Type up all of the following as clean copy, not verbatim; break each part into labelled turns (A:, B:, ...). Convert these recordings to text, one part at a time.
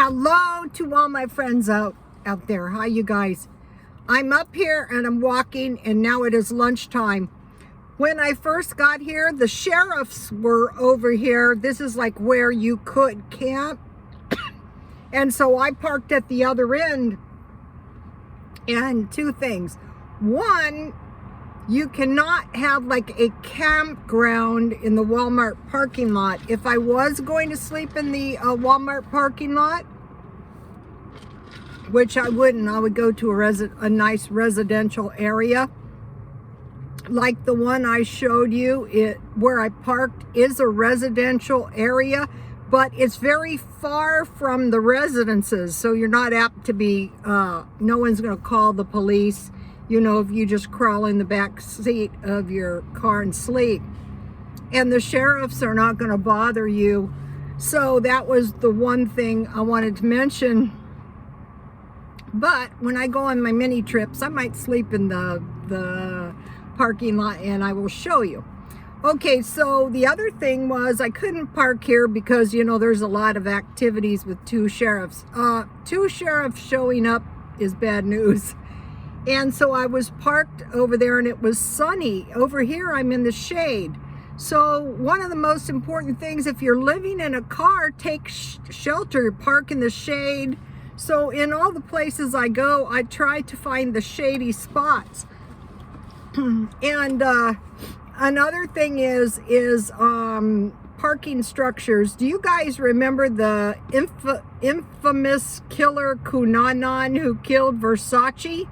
A: Hello to all my friends out there. Hi, you guys. I'm up here and I'm walking, and now it is lunchtime. When I first got here, the sheriffs were over here. This is like where you could camp. And so I parked at the other end. And two things. One, you cannot have like a campground in the Walmart parking lot. If I was going to sleep in the Walmart parking lot, which I wouldn't, I would go to a nice residential area. Like the one I showed you, where I parked is a residential area, but it's very far from the residences. So you're not apt to be, no one's going to call the police, you know, if you just crawl in the back seat of your car and sleep. And the sheriffs are not going to bother you. So that was the one thing I wanted to mention. But when I go on my mini trips, I might sleep in the parking lot, and I will show you. Okay, so the other thing was I couldn't park here because, you know, there's a lot of activities with two sheriffs. Two sheriffs showing up is bad news. And so I was parked over there, and it was sunny. Over here, I'm in the shade. So one of the most important things, if you're living in a car, take shelter, park in the shade. So in all the places I go, I try to find the shady spots. And another thing is parking structures. Do you guys remember the infamous killer Cunanan who killed Versace?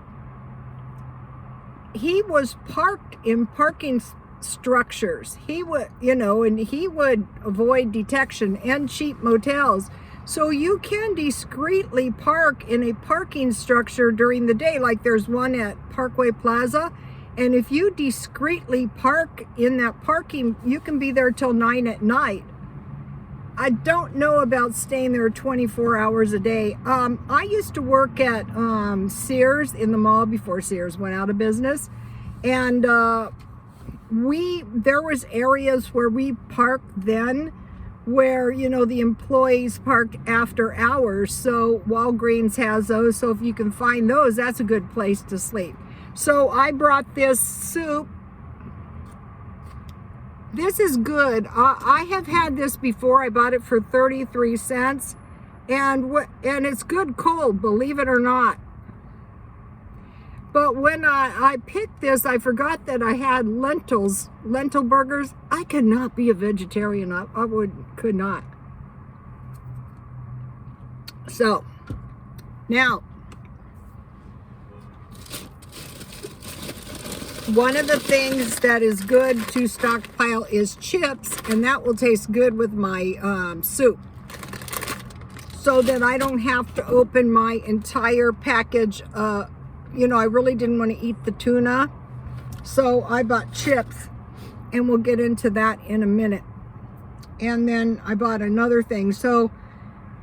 A: He was parked in parking structures. He would, you know, and he would avoid detection, and cheap motels. So you can discreetly park in a parking structure during the day, like there's one at Parkway Plaza. And if you discreetly park in that parking, you can be there till 9 at night. I don't know about staying there 24 hours a day. I used to work at Sears in the mall before Sears went out of business. And there was areas where we parked then where, you know, the employees parked after hours. So Walgreens has those. So if you can find those, that's a good place to sleep. So I brought this soup. This is good. I have had this before. I bought it for 33 cents. And it's good cold, believe it or not. But when I picked this, I forgot that I had lentil burgers. I could not be a vegetarian. I could not. So, now, one of the things that is good to stockpile is chips, and that will taste good with my soup. So that I don't have to open my entire package. You know, I really didn't want to eat the tuna. So I bought chips, and we'll get into that in a minute. And then I bought another thing. So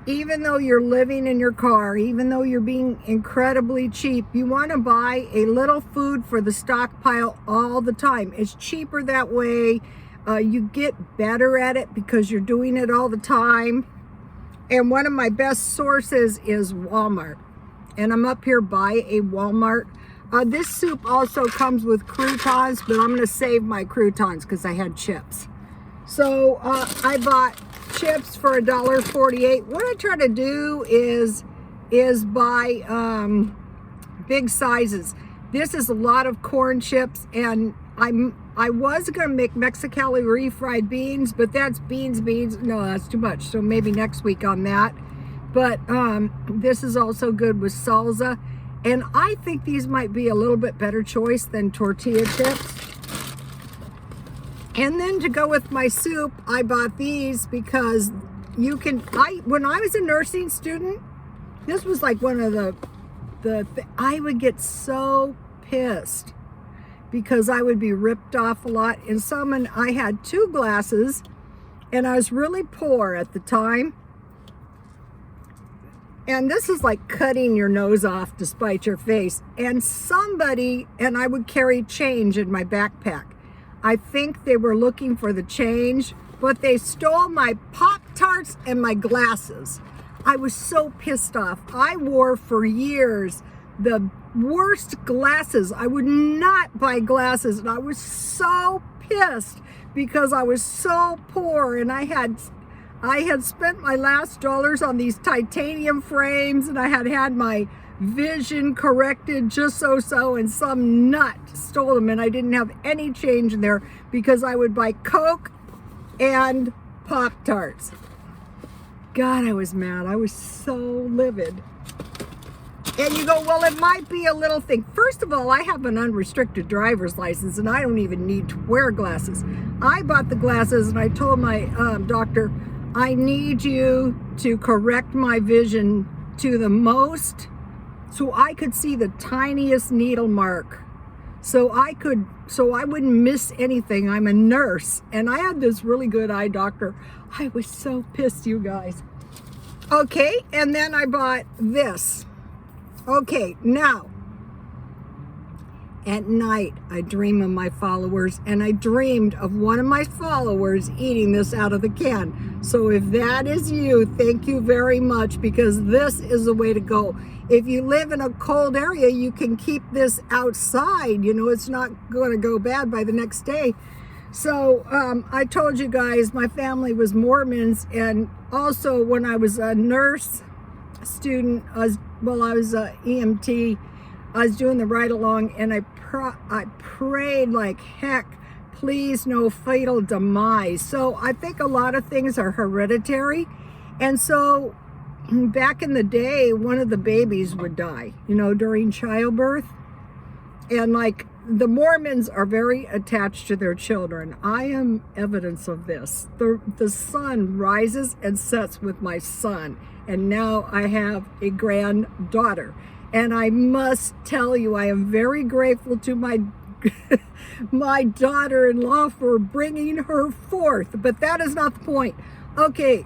A: even though you're living in your car, even though you're being incredibly cheap, you want to buy a little food for the stockpile all the time. It's cheaper that way. You get better at it because you're doing it all the time. And one of my best sources is Walmart. And I'm up here by a Walmart. This soup also comes with croutons, but I'm going to save my croutons because I had chips. So I bought chips for $1.48. What I try to do is buy big sizes. This is a lot of corn chips, and I was gonna make Mexicali refried beans, but that's beans. No, that's too much. So maybe next week on that. But this is also good with salsa, and I think these might be a little bit better choice than tortilla chips. And then to go with my soup, I bought these because you can, when I was a nursing student, this was like one of I would get so pissed because I would be ripped off a lot. And I had 2 glasses, and I was really poor at the time. And this is like cutting your nose off to spite your face. And I would carry change in my backpack. I think they were looking for the change, but they stole my Pop-Tarts and my glasses. I was so pissed off. I wore for years the worst glasses. I would not buy glasses, and I was so pissed because I was so poor, and I had spent my last dollars on these titanium frames, and I had my vision corrected just so, and some nut stole them, and I didn't have any change in there because I would buy Coke and Pop-Tarts. God, I was mad. I was so livid. And you go, well, it might be a little thing. First of all, I have an unrestricted driver's license, and I don't even need to wear glasses. I bought the glasses, and I told my doctor, I need you to correct my vision to the most, so I could see the tiniest needle mark. So I wouldn't miss anything. I'm a nurse, and I had this really good eye doctor. I was so pissed, you guys. Okay, and then I bought this. Okay, now, at night, I dream of my followers, and I dreamed of one of my followers eating this out of the can. So if that is you, thank you very much, because this is the way to go. If you live in a cold area, you can keep this outside. You know, it's not going to go bad by the next day. So I told you guys, my family was Mormons, and also when I was a nurse student, I was a EMT, I was doing the ride along, and I prayed like heck, please no fatal demise. So I think a lot of things are hereditary, and so back in the day, one of the babies would die, you know, during childbirth, and like the Mormons are very attached to their children. I am evidence of this. The sun rises and sets with my son, and now I have a granddaughter. And I must tell you, I am very grateful to my my daughter-in-law for bringing her forth. But that is not the point. Okay,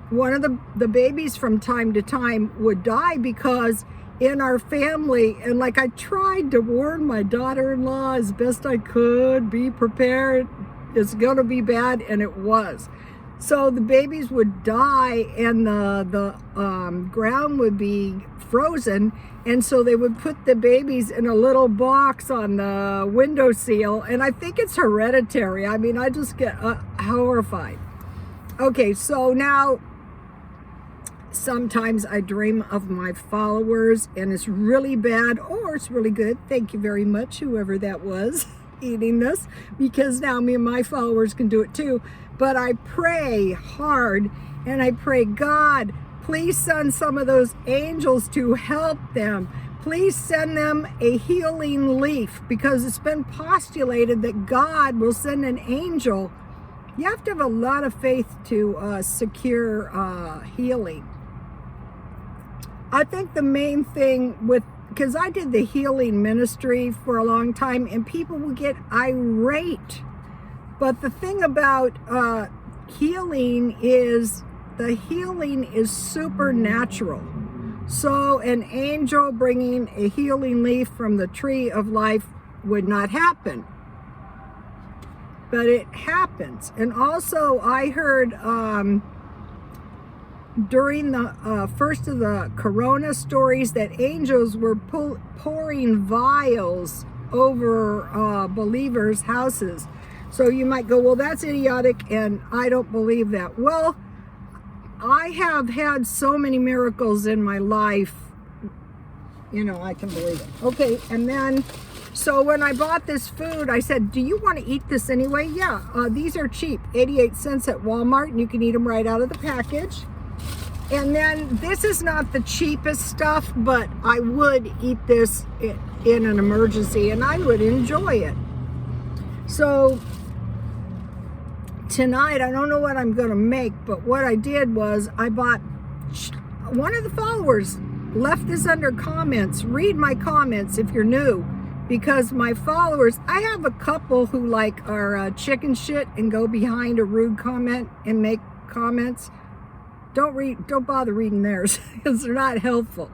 A: one of the babies from time to time would die because in our family, and like I tried to warn my daughter-in-law as best I could, be prepared, it's gonna be bad, and it was. So the babies would die, and the ground would be frozen, and so they would put the babies in a little box on the windowsill, and I think it's hereditary. I mean, I just get horrified. Okay, so now sometimes I dream of my followers, and it's really bad or it's really good. Thank you very much, whoever that was eating this, because now me and my followers can do it too. But I pray hard, and I pray, God, please send some of those angels to help them. Please send them a healing leaf, because it's been postulated that God will send an angel. You have to have a lot of faith to secure healing. I think the main thing because I did the healing ministry for a long time, and people would get irate. But the thing about healing is the healing is supernatural. So an angel bringing a healing leaf from the tree of life would not happen. But it happens. And also I heard during the first of the corona stories that angels were pouring vials over believers' houses. So you might go, well, that's idiotic, and I don't believe that. Well, I have had so many miracles in my life, you know, I can believe it. Okay, and then, so when I bought this food, I said, do you want to eat this anyway? Yeah, these are cheap, 88 cents at Walmart, and you can eat them right out of the package. And then this is not the cheapest stuff, but I would eat this in an emergency, and I would enjoy it. So tonight, I don't know what I'm going to make, but what I did was I bought, one of the followers left this under comments. Read my comments if you're new, because my followers, I have a couple who like are chicken shit and go behind a rude comment and make comments. Don't bother reading theirs because they're not helpful.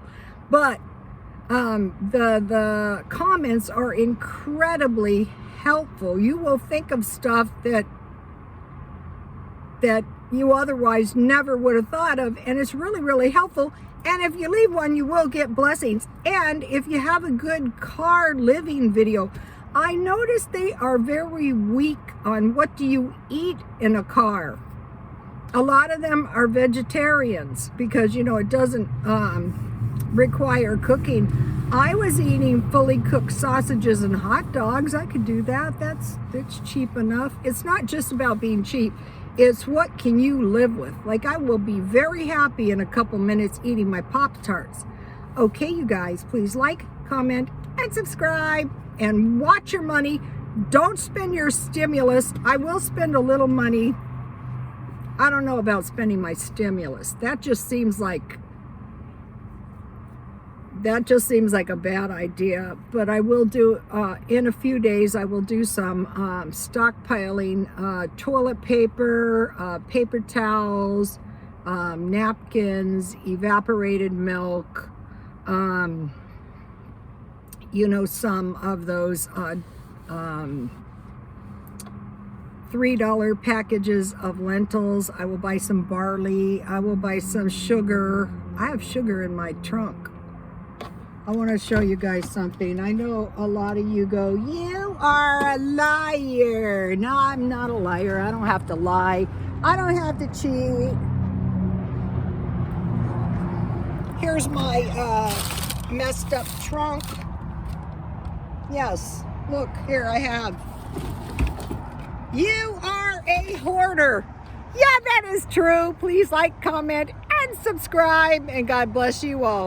A: But the comments are incredibly helpful. You will think of stuff that you otherwise never would have thought of, and it's really, really helpful. And if you leave one, you will get blessings. And if you have a good car living video, I noticed they are very weak on what do you eat in a car. A lot of them are vegetarians because, you know, it doesn't require cooking. I was eating fully cooked sausages and hot dogs. I could do that. That's cheap enough. It's not just about being cheap. It's what can you live with. Like, I will be very happy in a couple minutes eating my Pop-Tarts. Okay, you guys, please like, comment, and subscribe, and watch your money. Don't spend your stimulus. I will spend a little money. I don't know about spending my stimulus. That just seems like a bad idea. But I will do, in a few days, I will do some stockpiling toilet paper, paper towels, napkins, evaporated milk, you know, some of those $3 packages of lentils. I will buy some barley. I will buy some sugar. I have sugar in my trunk. I want to show you guys something. I know a lot of you go, you are a liar. No, I'm not a liar. I don't have to lie. I don't have to cheat. Here's my messed up trunk. Yes, look, here I have. You are a hoarder. Yeah, that is true. Please like, comment, and subscribe, and God bless you all.